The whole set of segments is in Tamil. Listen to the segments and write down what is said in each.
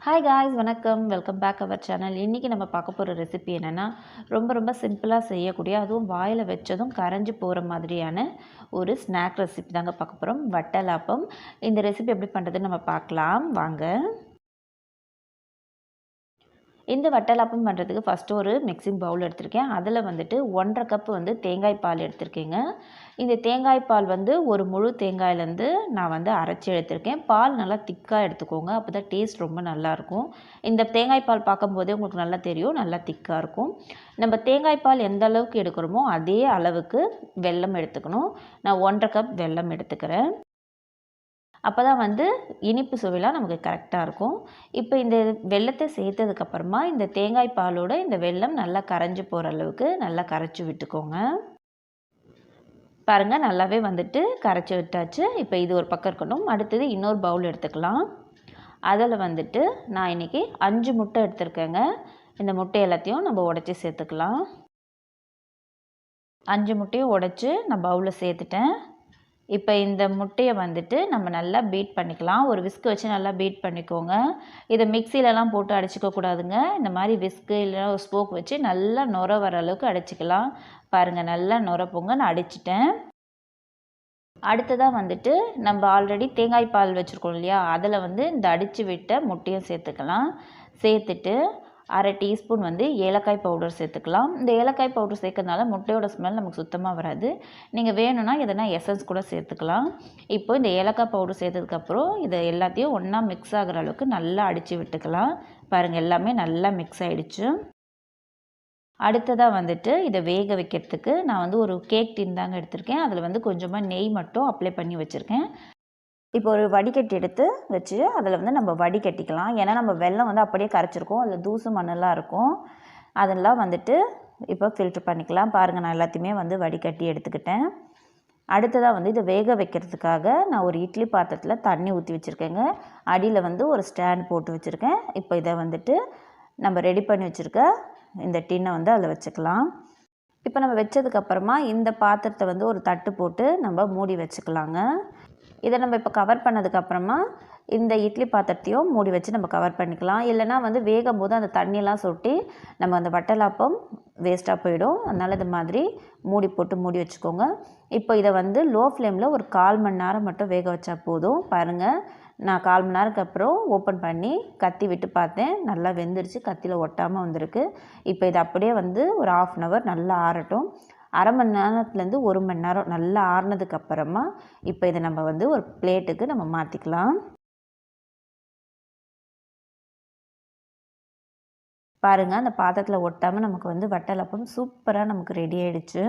ஹாய் காய்ஸ், வணக்கம். Welcome back our channel. இன்றைக்கி நம்ம பார்க்க போகிற ரெசிபி என்னென்னா, ரொம்ப சிம்பிளாக செய்யக்கூடிய, அதுவும் வாயில் வச்சதும் கரைஞ்சி போகிற மாதிரியான ஒரு ஸ்நாக் ரெசிபி தாங்க பார்க்க போகிறோம். வட்டலாப்பம். இந்த ரெசிபி எப்படி பண்ணுறதுன்னு நம்ம பார்க்கலாம் வாங்க. இந்த வட்டலாப்பம் பண்ணுறதுக்கு ஃபஸ்ட்டு ஒரு மிக்சிங் பவுல் எடுத்திருக்கேன். அதில் வந்துட்டு 1.5 கப் தேங்காய் பால் எடுத்திருக்கேங்க. இந்த தேங்காய் பால் ஒரு முழு தேங்காயிலேருந்து நான் அரைச்சி எடுத்திருக்கேன். பால் நல்லா திக்காக எடுத்துக்கோங்க, அப்போ தான் டேஸ்ட் ரொம்ப நல்லாயிருக்கும். இந்த தேங்காய் பால் பார்க்கும்போதே உங்களுக்கு நல்லா தெரியும், நல்லா திக்காக இருக்கும். நம்ம தேங்காய் பால் எந்த அளவுக்கு எடுக்கிறோமோ அதே அளவுக்கு வெல்லம் எடுத்துக்கணும். நான் 1.5 கப் வெல்லம் எடுத்துக்கிறேன். அப்போ தான் இனிப்பு சுவைலாம் நமக்கு கரெக்டாக இருக்கும். இப்போ இந்த வெல்லத்தை சேர்த்ததுக்கப்புறமா இந்த தேங்காய் பாலோட இந்த வெல்லம் நல்லா கரைஞ்சி போகிற அளவுக்கு நல்லா கரைச்சி விட்டுக்கோங்க. பாருங்கள், நல்லாவே கரைச்சி விட்டாச்சு. இப்போ இது ஒரு பக்கம் இருக்கணும். அடுத்தது இன்னொரு பவுல் எடுத்துக்கலாம். அதில் நான் இன்றைக்கி 5 முட்டை எடுத்துருக்கேங்க. இந்த முட்டை எல்லாத்தையும் நம்ம உடச்சி சேர்த்துக்கலாம். 5 முட்டையும் உடச்சி நான் பவுலில் சேர்த்துட்டேன். இப்போ இந்த முட்டையை நம்ம நல்லா பீட் பண்ணிக்கலாம். ஒரு விஸ்கு வச்சு நல்லா பீட் பண்ணிக்கோங்க. இதை மிக்சிலலாம் போட்டு அடிச்சிக்கக்கூடாதுங்க. இந்த மாதிரி விஸ்கு இல்லைனா ஒரு ஸ்போக் வச்சு நல்லா நுர வர அளவுக்கு அடிச்சிக்கலாம். பாருங்கள், நல்லா நுர போங்க. நான் அடிச்சிட்டேன். அடுத்ததாக நம்ம ஆல்ரெடி தேங்காய் பால் வச்சுருக்கோம் இல்லையா, அதில் இந்த அடித்து விட்ட முட்டையும் சேர்த்துக்கலாம். சேர்த்துட்டு 1/2 டீஸ்பூன் ஏலக்காய் பவுடர் சேர்த்துக்கலாம். இந்த ஏலக்காய் பவுடர் சேர்க்கறதுனால முட்டையோட ஸ்மெல் நமக்கு சுத்தமாக வராது. நீங்கள் வேணும்னா எதனா எசன்ஸ் கூட சேர்த்துக்கலாம். இப்போ இந்த ஏலக்காய் பவுடர் சேர்த்ததுக்கப்புறம் இதை எல்லாத்தையும் ஒன்றா மிக்ஸ் ஆகிற அளவுக்கு நல்லா அடித்து விட்டுக்கலாம். பாருங்கள், எல்லாமே நல்லா மிக்ஸ் ஆகிடுச்சு. அடுத்ததாக இதை வேக வைக்கிறதுக்கு நான் ஒரு கேக் டின் தாங்க எடுத்திருக்கேன். அதில் கொஞ்சமாக நெய் மட்டும் அப்ளை பண்ணி வச்சுருக்கேன். இப்போ ஒரு வடிகட்டி எடுத்து வச்சு அதில் நம்ம வடிகட்டிக்கலாம். ஏன்னா நம்ம வெல்லம் அப்படியே கரைச்சிருக்கோம், அதில் தூசு மண்ணெல்லாம் இருக்கும். அதெல்லாம் இப்போ ஃபில்ட்ரு பண்ணிக்கலாம். பாருங்கள், நான் எல்லாத்தையுமே வடிகட்டி எடுத்துக்கிட்டேன். அடுத்ததாக இதை வேக வைக்கிறதுக்காக நான் ஒரு இட்லி பாத்திரத்தில் தண்ணி ஊற்றி வச்சுருக்கேங்க. அடியில் ஒரு ஸ்டாண்ட் போட்டு வச்சுருக்கேன். இப்போ இதை நம்ம ரெடி பண்ணி வச்சுருக்க இந்த டின்னை அதில் வச்சுக்கலாம். இப்போ நம்ம வச்சதுக்கப்புறமா இந்த பாத்திரத்தை ஒரு தட்டு போட்டு நம்ம மூடி வச்சுக்கலாங்க. இதை நம்ம இப்போ கவர் பண்ணதுக்கப்புறமா இந்த இட்லி பாத்திரத்தையும் மூடி வச்சு நம்ம கவர் பண்ணிக்கலாம். இல்லைனா வேகும் போது அந்த தண்ணியெல்லாம் சொட்டி நம்ம அந்த வட்டலாப்பம் வேஸ்ட்டாக போயிடும். அதனால் இது மாதிரி மூடி போட்டு மூடி வச்சுக்கோங்க. இப்போ இதை லோ ஃப்ளேமில் ஒரு 1/4 மணி நேரம் மட்டும் வேக வச்சா போதும். பாருங்கள், நான் 1/4 மணி நேரத்துக்கு அப்புறம் ஓப்பன் பண்ணி கத்தி விட்டு பார்த்தேன். நல்லா வெந்துருச்சு, கத்தியில் ஒட்டாமல் வந்திருக்கு. இப்போ இது அப்படியே ஒரு 1/2 அன் ஹவர் நல்லா ஆறட்டும். 1/2 மணி நேரத்துலேருந்து 1 மணி நேரம் நல்லா ஆறுனதுக்கப்புறமா இப்போ இதை நம்ம ஒரு பிளேட்டுக்கு நம்ம மாற்றிக்கலாம். பாருங்கள், அந்த பாத்திரத்தில் ஒட்டாமல் நமக்கு வட்டலாப்பம் சூப்பராக நமக்கு ரெடி ஆகிடுச்சு.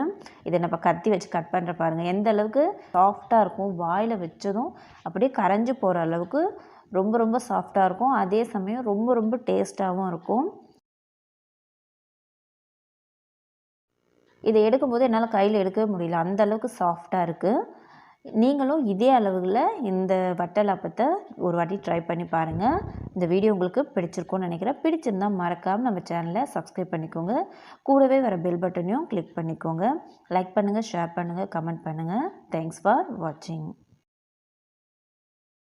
இதை நம்ம கத்தி வச்சு கட் பண்ணுற பாருங்கள், எந்த அளவுக்கு சாஃப்டாக இருக்கும். வாயில் வச்சதும் அப்படியே கரைஞ்சி போகிற அளவுக்கு ரொம்ப சாஃப்டாக இருக்கும். அதே சமயம் ரொம்ப டேஸ்ட்டாகவும் இருக்கும். இதை எடுக்கும்போது என்னால் கையில் எடுக்கவே முடியல, அந்த அளவுக்கு சாஃப்டாக இருக்குது. நீங்களும் இதே அளவுகளில் இந்த வட்டலாப்பத்தை ஒரு வாட்டி ட்ரை பண்ணி பாருங்கள். இந்த வீடியோ உங்களுக்கு பிடிச்சிருக்கும்னு நினைக்கிறேன். பிடிச்சிருந்தால் மறக்காமல் நம்ம சேனலை சப்ஸ்கிரைப் பண்ணிக்கோங்க. கூடவே வர பெல் பட்டனையும் கிளிக் பண்ணிக்கோங்க. லைக் பண்ணுங்கள், ஷேர் பண்ணுங்கள், கமெண்ட் பண்ணுங்கள். தேங்க்ஸ் ஃபார் வாட்சிங்.